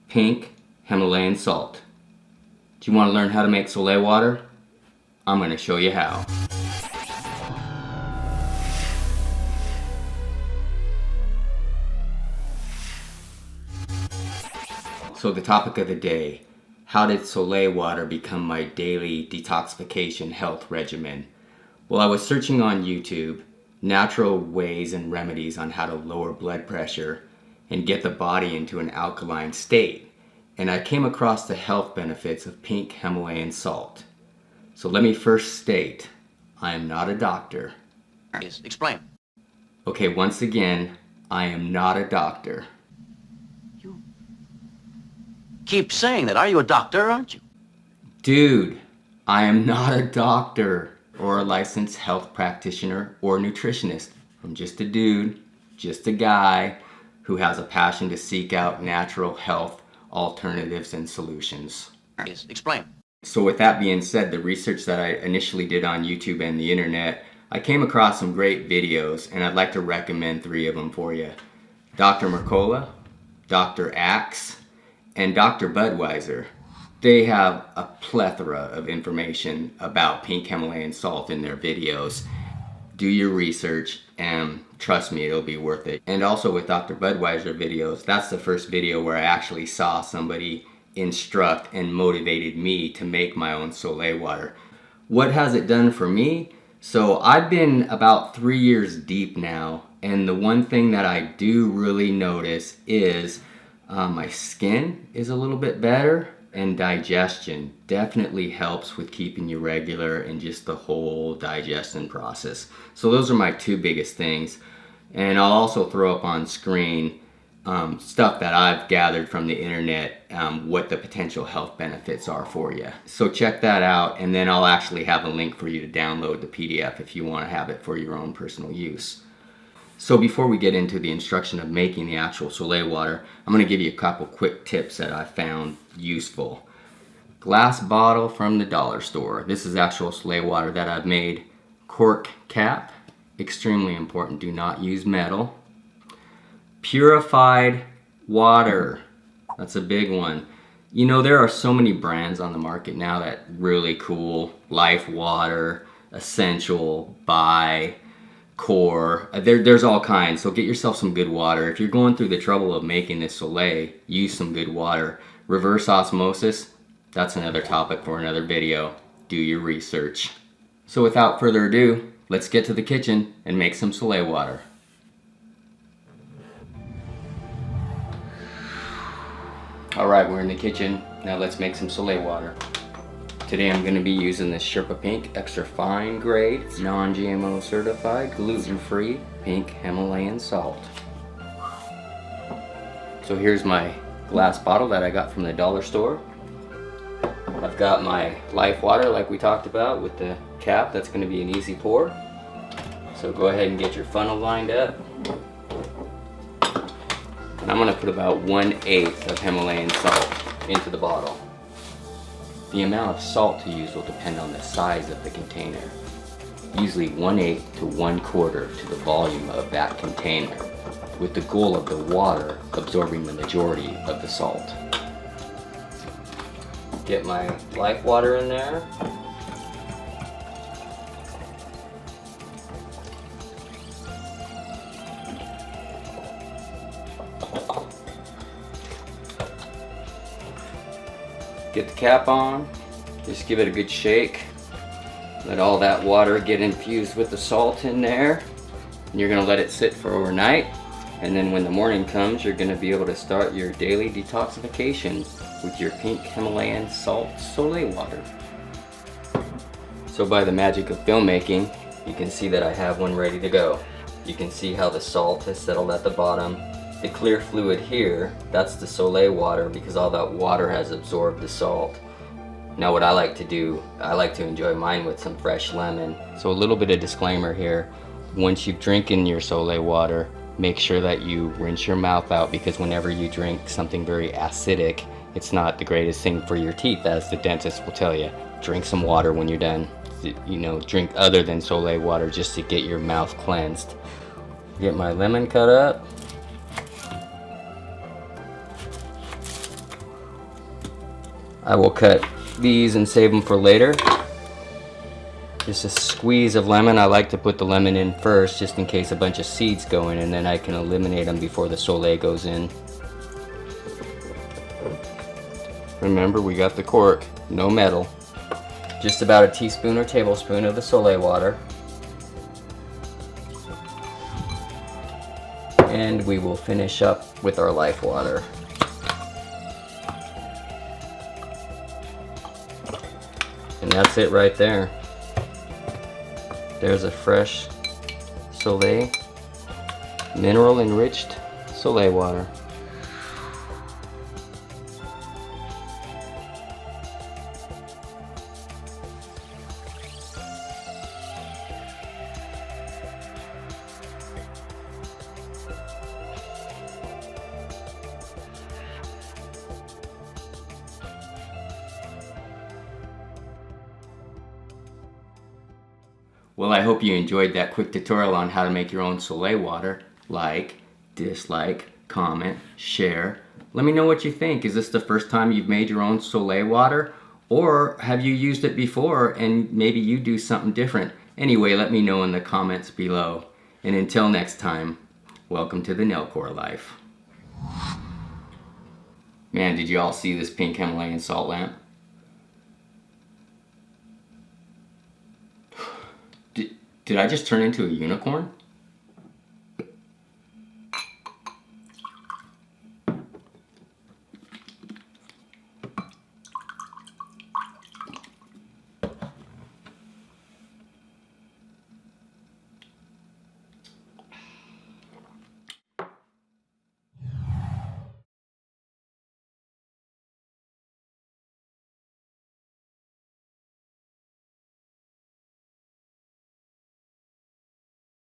Pink Himalayan Salt. Do you want to learn how to make Soleil water? I'm going to show you how. So the topic of the day, how did Soleil water become my daily detoxification health regimen? Well, I was searching on YouTube natural ways and remedies on how to lower blood pressure and get the body into an alkaline state. And I came across the health benefits of Pink Himalayan Salt. So let me first state, I am not a doctor. Yes, explain. Okay, once again, I am not a doctor. You keep saying that. Are you a doctor, aren't you? Dude, I am not a doctor or a licensed health practitioner or nutritionist. I'm just a dude, just a guy who has a passion to seek out natural health alternatives and solutions. Yes, explain. So with that being said, the research that I initially did on YouTube and the internet, I came across some great videos, and I'd like to recommend 3 of them for you. Dr. Mercola, Dr. Axe, and Dr. Budweiser. They have a plethora of information about Pink Himalayan Salt in their videos. Do your research and trust me, it'll be worth it. And also with Dr. Budweiser videos, that's the first video where I actually saw somebody instruct and motivated me to make my own Soleil water. What has it done for me? So I've been about 3 years deep now, and the one thing that I do really notice is my skin is a little bit better, and digestion definitely helps with keeping you regular and just the whole digestion process. So those are my 2 biggest things. And I'll also throw up on screen stuff that I've gathered from the internet, what the potential health benefits are for you. So check that out, and then I'll actually have a link for you to download the PDF if you want to have it for your own personal use. So before we get into the instruction of making the actual Soleil water, I'm going to give you a couple quick tips that I found useful. Glass bottle from the dollar store. This is actual Soleil water that I've made. Cork cap, extremely important, do not use metal. Purified water, that's a big one. You know, there are so many brands on the market now that really cool. Life Water, Essential, Buy, Core, there's all kinds. So get yourself some good water. If you're going through the trouble of making this Soleil, use some good water. Reverse osmosis, that's another topic for another video. Do your research. So without further ado, let's get to the kitchen and make some Soleil water. Alright, we're in the kitchen. Now let's make some Soleil water. Today I'm going to be using this Sherpa Pink extra fine grade, non-GMO certified, gluten-free Pink Himalayan Salt. So here's my glass bottle that I got from the dollar store. I've got my Life Water like we talked about with the cap. That's going to be an easy pour. So go ahead and get your funnel lined up. And I'm going to put about 1/8 of Himalayan salt into the bottle. The amount of salt to use will depend on the size of the container. Usually 1/8 to 1/4 to the volume of that container, with the goal of the water absorbing the majority of the salt. Get my Life Water in there. Get the cap on, just give it a good shake. Let all that water get infused with the salt in there. And you're gonna let it sit for overnight. And then when the morning comes, you're gonna be able to start your daily detoxification with your Pink Himalayan Salt Soleil water. So by the magic of filmmaking, you can see that I have one ready to go. You can see how the salt has settled at the bottom. The clear fluid here, that's the Soleil water because all that water has absorbed the salt. Now what I like to do, I like to enjoy mine with some fresh lemon. So a little bit of disclaimer here. Once you've drinking your Soleil water, make sure that you rinse your mouth out because whenever you drink something very acidic, it's not the greatest thing for your teeth, as the dentist will tell you. Drink some water when you're done. You know, drink other than Soleil water just to get your mouth cleansed. Get my lemon cut up. I will cut these and save them for later. Just a squeeze of lemon. I like to put the lemon in first just in case a bunch of seeds go in, and then I can eliminate them before the Soleil goes in. Remember, we got the cork, no metal. Just about a teaspoon or tablespoon of the Soleil water. And we will finish up with our life water. And that's it right there. There's a fresh Soleil, mineral enriched Soleil water. Well, I hope you enjoyed that quick tutorial on how to make your own Soleil water. Like, dislike, comment, share. Let me know what you think. Is this the first time you've made your own Soleil water? Or have you used it before and maybe you do something different? Anyway, let me know in the comments below. And until next time, welcome to the Nellcore life. Man, did you all see this Pink Himalayan Salt lamp? Did I just turn into a unicorn?